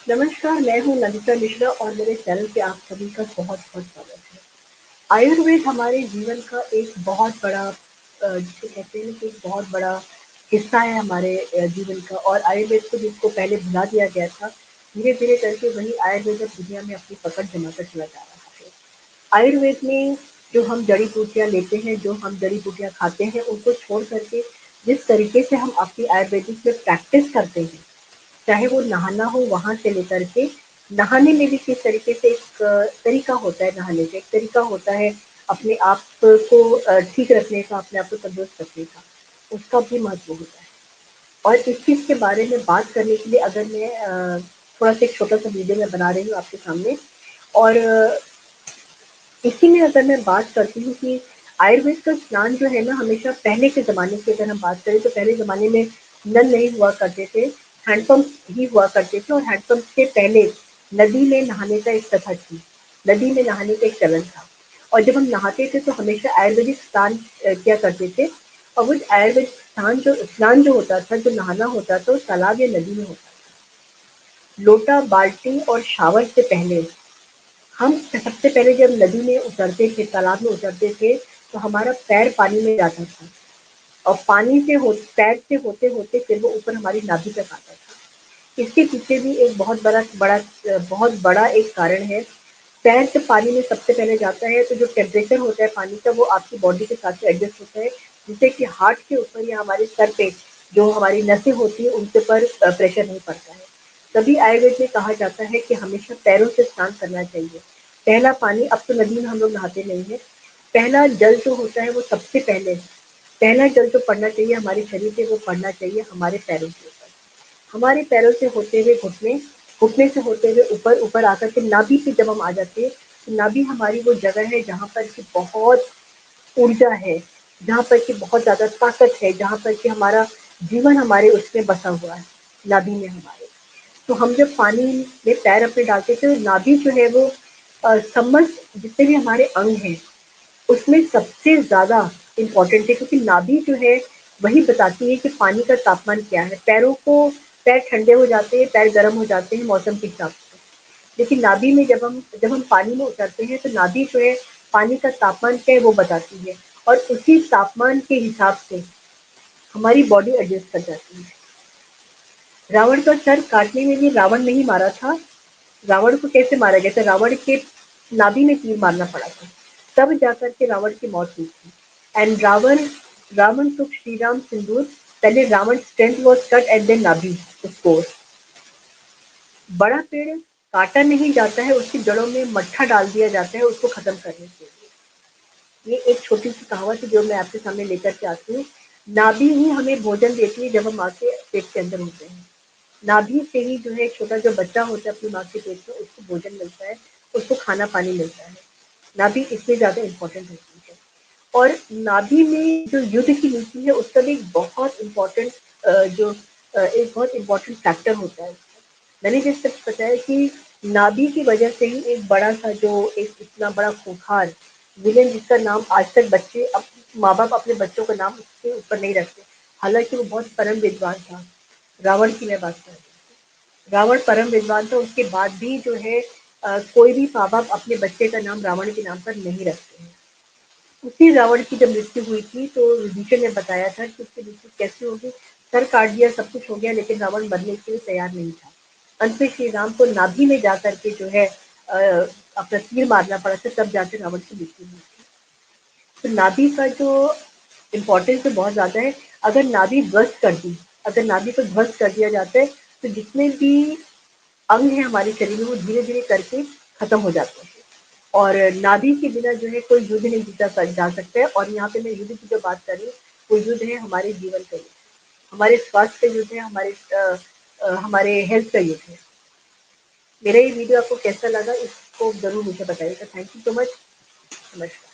नमस्कार, मैं हूँ नमिता मिश्रा और मेरे चैनल पे आप सभी का बहुत-बहुत स्वागत है। आयुर्वेद हमारे जीवन का एक बहुत बड़ा जिसे कहते हैं ना कि एक बहुत बड़ा हिस्सा है हमारे जीवन का और आयुर्वेद को जिसको पहले भुला दिया गया था, धीरे-धीरे करके वही आयुर्वेद अब दुनिया में अपनी पकड़ जमाकर चला जा रहा है। आयुर्वेद में जो हम जड़ी-बूटियाँ लेते हैं, जो हम जड़ी-बूटियाँ खाते हैं, उनको छोड़ कर के जिस तरीके से हम अपनी आयुर्वेदिक में प्रैक्टिस करते हैं, चाहे वो नहाना हो वहाँ से लेकर के नहाने में भी किस तरीके से एक तरीका होता है नहाने का, एक तरीका होता है अपने आप को ठीक रखने का, अपने आप को तंदुरुस्त रखने का, उसका भी महत्व होता है। और इस चीज़ के बारे में बात करने के लिए अगर मैं थोड़ा-सा एक छोटा-सा वीडियो मैं बना रही हूँ आपके सामने और इसी में अगर मैं बात करती हूँ कि आयुर्वेद का स्नान जो है ना हमेशा पहले के ज़माने की अगर हम बात करें तो पहले ज़माने में नल नहीं हुआ करते थे, हैंडपंप ही हुआ करते थे और हैंडपंप से पहले नदी में नहाने का एक प्रथा थी, नदी में नहाने का एक चलन था। और जब हम नहाते थे तो हमेशा आयुर्वेदिक स्नान किया करते थे और वो आयुर्वेदिक स्नान जो होता था, जो नहाना होता था, वो तालाब या नदी में होता था। लोटा, बाल्टी और शावर से पहले हम सबसे पहले जब नदी में उतरते थे, तालाब में उतरते थे, तो हमारा पैर पानी में जाता था और पानी से हो पैर से होते-होते फिर वो ऊपर हमारी नाभि तक आता था। इसके पीछे भी एक बहुत बड़ा एक कारण है। पैर जब पानी में सबसे पहले जाता है, तो जो टेम्परेचर होता है पानी का, वो आपकी बॉडी के साथ एडजस्ट होता है, जिससे कि हार्ट के ऊपर या हमारे सर पे जो हमारी नसें होती हैं, उनके ऊपर प्रेशर नहीं पड़ता है। तभी आयुर्वेद में कहा जाता है कि हमेशा पैरों से स्नान करना चाहिए। पहला पानी अब तो नदी में हम लोग नहाते नहीं हैं। पहला जल जो होता है वो सबसे पहले पहला जल जो पड़ना चाहिए हमारे शरीर पे वो पड़ना चाहिए हमारे पैरों के ऊपर। हमारे पैरों से होते हुए घुटने, घुटने से होते हुए ऊपर, ऊपर आकर के नाभि पे जब हम आ जाते हैं, तो नाभि हमारी वो जगह है जहाँ पर कि बहुत ऊर्जा है, जहाँ पर कि बहुत ज़्यादा ताकत है, जहाँ पर कि हमारा जीवन हमारे उसमें बसा हुआ है, नाभि में हमारे। तो हम जब पानी में पैर अपने डालते थे तो नाभि जो है वो समस्त जितने भी हमारे अंग हैं उसमें सबसे ज़्यादा इम्पोर्टेंट है क्योंकि नाभि जो है वही बताती है कि पानी का तापमान क्या है। पैर ठंडे हो जाते हैं, पैर गर्म हो जाते हैं मौसम के हिसाब से। लेकिन नाभि में जब हम पानी में उतरते हैं तो नाभि जो है पानी का तापमान क्या है वो बताती है और उसी तापमान के हिसाब से हमारी बॉडी एडजस्ट कर जाती है। रावण का सर काटने में भी रावण नहीं मारा था, रावण को कैसे मारा गया था? रावण के नाभि में तीर मारना पड़ा था, तब जाकर के रावण की मौत हुई थी। एंड रावण took श्री राम सिंदूर, पहले Ravana strength was cut at the नाभि उसको। बड़ा पेड़ काटा नहीं जाता है, उसकी जड़ों में मट्ठा डाल दिया जाता है उसको खत्म करने के लिए। ये एक छोटी सी कहावत है जो मैं आपके सामने लेकर के आती हूँ। नाभि ही हमें भोजन देती है जब हम माँ के पेट के अंदर होते हैं। नाभि से ही जो है छोटा जो बच्चा होता है अपनी माँ के पेट में उसको भोजन मिलता है, उसको खाना पानी मिलता है। नाभि इसलिए ज़्यादा इम्पोर्टेंट होती है। और नाभि में जो युद्ध की नीति है उसका भी एक बहुत इम्पोर्टेंट एक बहुत इम्पोर्टेंट फैक्टर होता है। मैंने जिस तक बताया कि नाभि की वजह से ही एक बड़ा सा जो एक इतना बड़ा खूंखार विलेन जिसका नाम आज तक बच्चे माँ बाप अपने बच्चों का नाम उसके ऊपर नहीं रखते, हालांकि वो बहुत परम विद्वान था। रावण की मैं बात कर रही हूँ। रावण परम विद्वान था, उसके बाद भी जो है कोई भी माँ बाप अपने बच्चे का नाम रावण के नाम पर नहीं रखते हैं। उसी रावण की जब मृत्यु हुई थी तो विभीषण ने बताया था कि उसकी मृत्यु कैसे होगी। सर काट दिया, सब कुछ हो गया, लेकिन रावण मरने के लिए तैयार नहीं था। अंत में श्री राम को नाभि में जा करके जो है अपना तीर मारना पड़ा था, तब जाकर रावण की मृत्यु हुई थी। तो नाभि का जो इम्पोर्टेंस है बहुत ज़्यादा है। अगर नाभि को ध्वस्त कर दिया जाता है तो जितने भी अंग हैं हमारे शरीर में वो धीरे-धीरे करके खत्म हो जाते हैं। और नाभि के बिना जो है कोई युद्ध नहीं जा सकता है और यहाँ पे मैं युद्ध की जो बात कर रही हूँ, वो युद्ध है हमारे जीवन का युद्ध, हमारे स्वास्थ्य का युद्ध है, हमारे हेल्थ का युद्ध है। मेरा ये वीडियो आपको कैसा लगा इसको ज़रूर मुझे बताइएगा। Thank you so much. नमस्कार।